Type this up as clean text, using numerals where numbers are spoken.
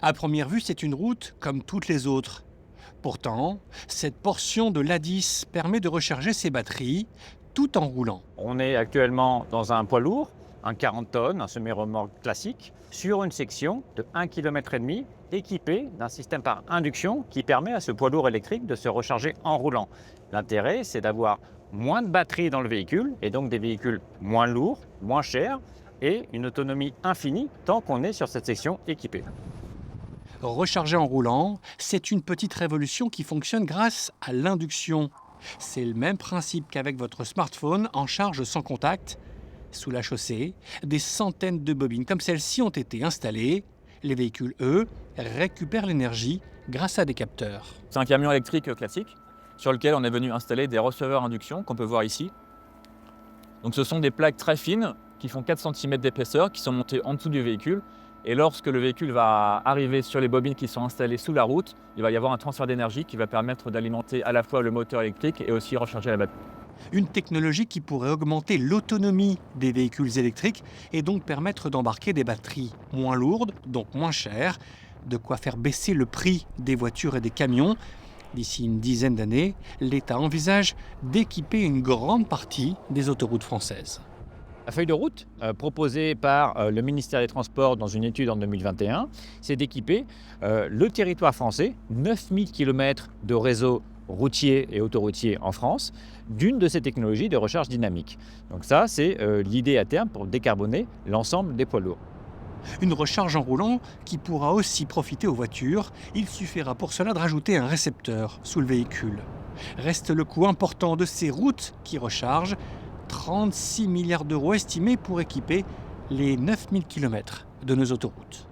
À première vue, c'est une route comme toutes les autres. Pourtant, cette portion de l'A10 permet de recharger ses batteries tout en roulant. On est actuellement dans un poids lourd, un 40 tonnes, un semi-remorque classique, sur une section de 1,5 km équipée d'un système par induction qui permet à ce poids lourd électrique de se recharger en roulant. L'intérêt, c'est d'avoir moins de batterie dans le véhicule et donc des véhicules moins lourds, moins chers et une autonomie infinie tant qu'on est sur cette section équipée. Recharger en roulant, c'est une petite révolution qui fonctionne grâce à l'induction. C'est le même principe qu'avec votre smartphone en charge sans contact. Sous la chaussée, des centaines de bobines comme celle-ci ont été installées. Les véhicules, eux, récupèrent l'énergie grâce à des capteurs. C'est un camion électrique classique sur lequel on est venu installer des receveurs induction qu'on peut voir ici. Donc ce sont des plaques très fines qui font 4 cm d'épaisseur qui sont montées en dessous du véhicule. Et lorsque le véhicule va arriver sur les bobines qui sont installées sous la route, il va y avoir un transfert d'énergie qui va permettre d'alimenter à la fois le moteur électrique et aussi recharger la batterie. Une technologie qui pourrait augmenter l'autonomie des véhicules électriques et donc permettre d'embarquer des batteries moins lourdes, donc moins chères, de quoi faire baisser le prix des voitures et des camions. D'ici une dizaine d'années, l'État envisage d'équiper une grande partie des autoroutes françaises. La feuille de route proposée par le ministère des Transports dans une étude en 2021, c'est d'équiper le territoire français, 9000 km de réseau routier et autoroutier en France, d'une de ces technologies de recharge dynamique. Donc ça, c'est l'idée à terme pour décarboner l'ensemble des poids lourds. Une recharge en roulant qui pourra aussi profiter aux voitures. Il suffira pour cela de rajouter un récepteur sous le véhicule. Reste le coût important de ces routes qui rechargent, 36 milliards d'euros estimés pour équiper les 9000 km de nos autoroutes.